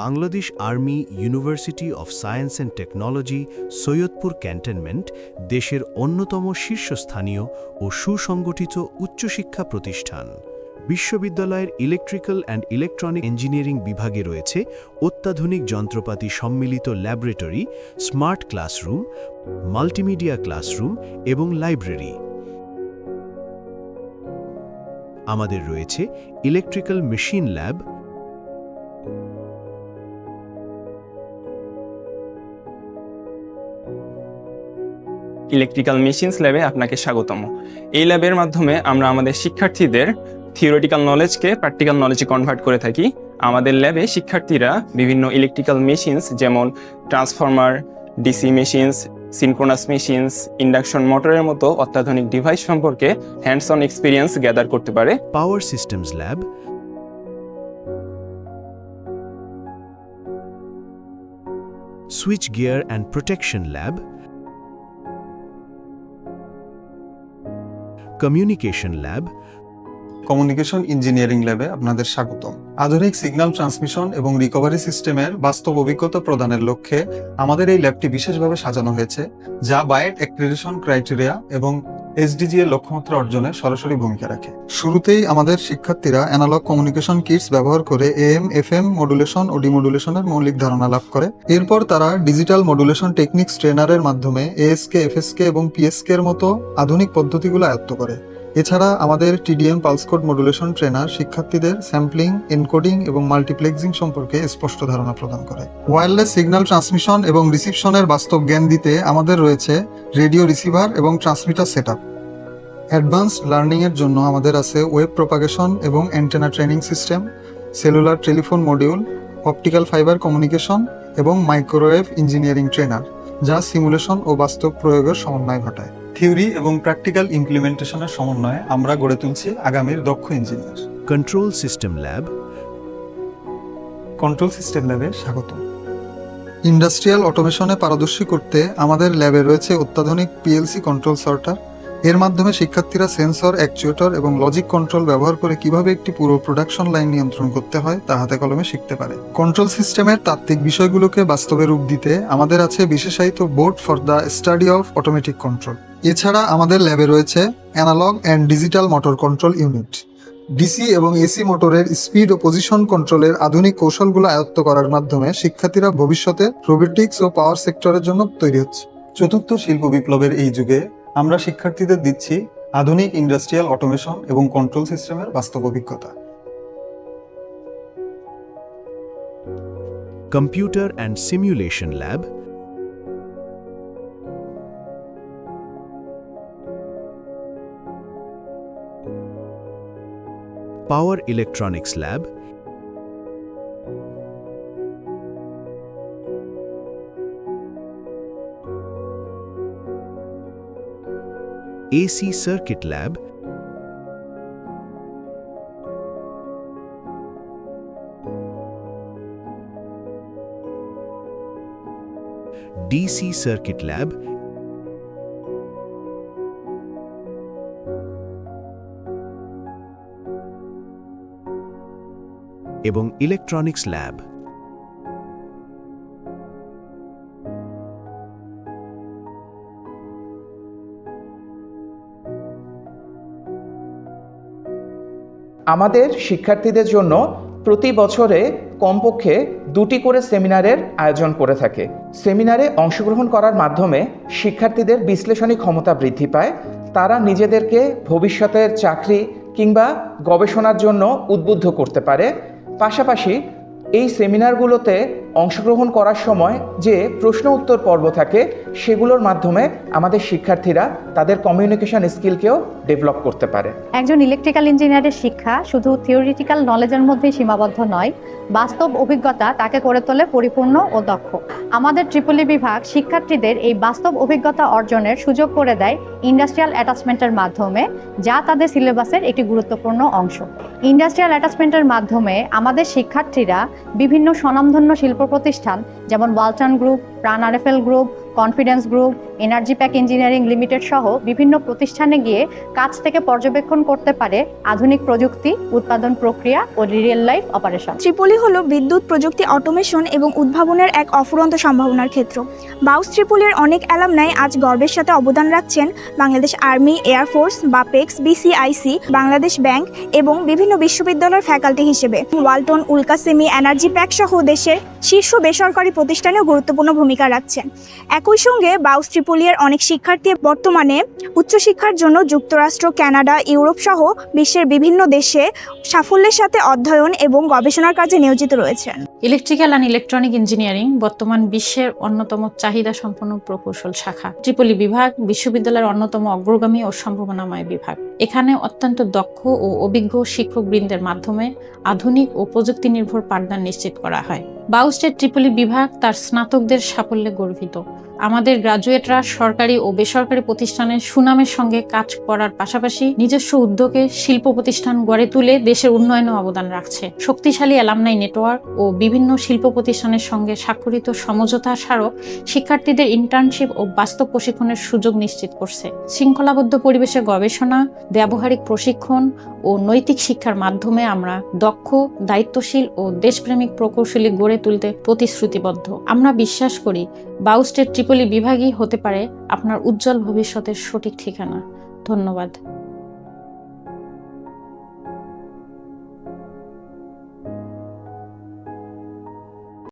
Bangladesh army university of science and technology Saidpur cantonment দেশের অন্যতম শীর্ষস্থানীয় ও সুসংগঠিত উচ্চশিক্ষা প্রতিষ্ঠান। বিশ্ববিদ্যালয়ের ইলেকট্রিক্যাল অ্যান্ড ইলেকট্রনিক ইঞ্জিনিয়ারিং বিভাগে রয়েছে অত্যাধুনিক যন্ত্রপাতি সম্মিলিত laboratory, smart classroom, multimedia classroom এবং লাইব্রেরি। আমাদের রয়েছে electrical machine lab, electrical machines ল্যাবে আপনাকে স্বাগতম। এই ল্যাবের মাধ্যমে আমরা আমাদের শিক্ষার্থীদের থিওরিটিক্যাল নলেজকে প্র্যাকটিক্যাল নলেজে কনভার্ট করে থাকি। আমাদের ল্যাবে শিক্ষার্থীরা বিভিন্ন ইলেকট্রিক্যাল মেশিনস যেমন transformer, DC machines, synchronous machines, induction মোটরের মতো অত্যাধুনিক ডিভাইস সম্পর্কে হ্যান্ডস অন এক্সপিরিয়েন্স গ্যাদার করতে পারে। Power systems lab, switch gear and protection lab, communication lab, communication engineering ল্যাবে আপনাদের স্বাগতম। আধুনিক সিগন্যাল ট্রান্সমিশন এবং রিকভারি সিস্টেমের বাস্তব অভিজ্ঞতা প্রদানের লক্ষ্যে আমাদের এই ল্যাবটি বিশেষভাবে সাজানো হয়েছে, যা বায়েট অ্যাক্রিডিটেশন ক্রাইটেরিয়া এবং এসডিজি এর লক্ষ্যমাত্রা অর্জনে সরাসরি ভূমিকা রাখে। শুরুতেই আমাদের শিক্ষার্থীরা অ্যানালগ কমিউনিকেশন কিটস ব্যবহার করে AM, FM মডুলেশন ও ডিমডুলেশনের মৌলিক ধারণা লাভ করে। এরপর তারা ডিজিটাল মডুলেশন টেকনিক্স ট্রেনারের মাধ্যমে ASK, FSK এবং PSK এর মতো আধুনিক পদ্ধতিগুলো আয়ত্ত করে। এছাড়া আমাদের TDM pulse code modulation trainer শিক্ষার্থীদের স্যাম্পলিং, এনকোডিং এবং মাল্টিপ্লেক্সিং সম্পর্কে স্পষ্ট ধারণা প্রদান করে। ওয়্যারলেস সিগন্যাল ট্রান্সমিশন এবং রিসিপশনের বাস্তব জ্ঞান দিতে আমাদের রয়েছে রেডিও রিসিভার এবং ট্রান্সমিটার সেটআপ। অ্যাডভান্সড লার্নিং এর জন্য আমাদের আছে ওয়েব প্রপাগেশন এবং antenna training system, cellular telephone module, optical fibre communication এবং মাইক্রোওয়েভ ইঞ্জিনিয়ারিং ট্রেনার, যা সিমুলেশন ও বাস্তব প্রয়োগের সমন্বয় ঘটায়। থিওরি এবং প্র্যাকটিক্যাল ইমপ্লিমেন্টেশনের সমন্বয়ে আমরা গড়ে তুলছি আগামীর দক্ষ engineer. Control system lab, control system ল্যাবে স্বাগত। ইন্ডাস্ট্রিয়াল অটোমেশনে পারদর্শী করতে আমাদের ল্যাবে রয়েছে অত্যাধুনিক PLC কন্ট্রোল সর্টার। এর মাধ্যমে শিক্ষার্থীরা সেন্সর, অ্যাকচুয়েটর এবং লজিক কন্ট্রোল ব্যবহার করে কিভাবে একটি পুরো প্রোডাকশন লাইন নিয়ন্ত্রণ করতে হয় তা হাতে কলমে শিখতে পারে। কন্ট্রোল সিস্টেমের তাত্ত্বিক বিষয়গুলোকে বাস্তবে রূপ দিতে আমাদের আছে বিশেষায়িত board for the study of automatic control. এছাড়া আমাদের ল্যাবে রয়েছে analog and digital motor control unit. DC এবং এসি মোটরের স্পিড ও পজিশন কন্ট্রোলের আধুনিক কৌশলগুলো আয়ত্ত করার মাধ্যমে শিক্ষার্থীরা ভবিষ্যতে রোবোটিক্স ও পাওয়ার সেক্টরের জন্য তৈরি হচ্ছে। চতুর্থ শিল্প বিপ্লবের এই যুগে আমরা শিক্ষার্থীদের দিচ্ছি আধুনিক ইন্ডাস্ট্রিয়াল অটোমেশন এবং কন্ট্রোল সিস্টেমের বাস্তব অভিজ্ঞতা। Computer and simulation lab, power electronics lab, AC circuit lab, DC circuit lab এবং ইলেকট্রনিক্স ল্যাব। আমাদের শিক্ষার্থীদের জন্য প্রতি বছরে কমপক্ষে 2টি করে সেমিনারের আয়োজন করে থাকে। সেমিনারে অংশগ্রহণ করার মাধ্যমে শিক্ষার্থীদের বিশ্লেষণী ক্ষমতা বৃদ্ধি পায়। তারা নিজেদেরকে ভবিষ্যতের চাকরি কিংবা গবেষণার জন্য উদ্বুদ্ধ করতে পারে। পাশাপাশি এই সেমিনারগুলোতে অংশগ্রহণ করার সময় যে প্রশ্ন উত্তর পর্ব থাকে সেগুলোর মাধ্যমে আমাদের শিক্ষার্থীরা তাদের কমিউনিকেশন স্কিলকেও ডেভেলপ করতে পারে। একজন ইলেকট্রিক্যাল ইঞ্জিনিয়ারের শিক্ষা শুধু থিওরিটিক্যাল নলেজের মধ্যেই সীমাবদ্ধ নয়, বাস্তব অভিজ্ঞতা তাকে করে তোলে পরিপূর্ণ ও দক্ষ। আমাদের ট্রিপলি বিভাগ শিক্ষার্থীদের এই বাস্তব অভিজ্ঞতা অর্জনের সুযোগ করে দেয় ইন্ডাস্ট্রিয়াল অ্যাটাচমেন্টের মাধ্যমে, যা তাদের সিলেবাসের একটি গুরুত্বপূর্ণ অংশ। ইন্ডাস্ট্রিয়াল অ্যাটাচমেন্টের মাধ্যমে আমাদের শিক্ষার্থীরা বিভিন্ন স্বনামধন্য শিল্প প্রতিষ্ঠান যেমন ওয়ালটন গ্রুপ, প্রাণ RFL group, confidence group, energy pack engineering limited সহ বিভিন্ন প্রতিষ্ঠানে গিয়ে কাজ থেকে পর্যবেক্ষণ করতে পারে আধুনিক প্রযুক্তি, উৎপাদন প্রক্রিয়া ও রিয়েল লাইফ অপারেশন। ট্রিপলি হলো বিদ্যুৎ প্রযুক্তি, অটোমেশন এবং উদ্ভাবনের এক অফুরন্ত সম্ভাবনার ক্ষেত্র। বাউস ট্রিপলির অনেক অ্যালামনাই আজ গর্বের সাথে অবদান রাখছেন Bangladesh army, air force, Bapex, BCIC, Bangladesh bank এবং বিভিন্ন বিশ্ববিদ্যালয়ের ফ্যাকাল্টি হিসেবে। ওয়ালটন, উল্কা সেমি, এনার্জি প্যাক সহ দেশের শীর্ষ বেসরকারি প্রতিষ্ঠানেও গুরুত্বপূর্ণ ভূমিকা রাখছেন। একই সঙ্গে বাউস ট্রিপলির অনেক শিক্ষার্থী বর্তমানে উচ্চশিক্ষার জন্য যুক্তরাষ্ট্র, কানাডা, ইউরোপ সহ বিশ্বের বিভিন্ন দেশে সাফল্যের সাথে অধ্যয়ন এবং গবেষণার কাজে নিয়োজিত রয়েছে। ইলেকট্রিক্যাল অ্যান্ড ইলেকট্রনিক ইঞ্জিনিয়ারিং বর্তমান বিশ্বের অন্যতম চাহিদা সম্পন্ন প্রকৌশল শাখা। ট্রিপলি বিভাগ বিশ্ববিদ্যালয়ের অন্যতম অগ্রগামী ও সম্ভাবনাময় বিভাগ। এখানে অত্যন্ত দক্ষ ও অভিজ্ঞ শিক্ষকবৃন্দের মাধ্যমে আধুনিক ও প্রযুক্তি নির্ভর পাঠদান নিশ্চিত করা হয়। বাউস্টের ট্রিপলি বিভাগ তার স্নাতকদের সাফল্যে গর্বিত। আমাদের গ্রাজুয়েটরা সরকারি ও বেসরকারি প্রতিষ্ঠানের সুনামের সঙ্গে কাজ করার পাশাপাশি নিজস্ব উদ্যোগে শিল্প প্রতিষ্ঠান গড়ে তুলে দেশের উন্নয়নে অবদান রাখছে। শক্তিশালী অ্যালামনাই নেটওয়ার্ক ও বিভিন্ন শিল্প প্রতিষ্ঠানের সঙ্গে স্বাক্ষরিত সমঝোতা স্মারক শিক্ষার্থীদের ইন্টার্নশিপ ও বাস্তব প্রশিক্ষণের সুযোগ নিশ্চিত করছে। শৃঙ্খলাবদ্ধ পরিবেশে গবেষণা, ব্যবহারিক প্রশিক্ষণ ও নৈতিক শিক্ষার মাধ্যমে আমরা দক্ষ, দায়িত্বশীল ও দেশপ্রেমিক প্রকৌশলী গড়ে তুলতে প্রতিশ্রুতিবদ্ধ। আমরা বিশ্বাস করি বাউস্টের ট্রিপলি বিভাগই হতে পারে আপনার উজ্জ্বল ভবিষ্যতের সঠিক ঠিকানা। ধন্যবাদ।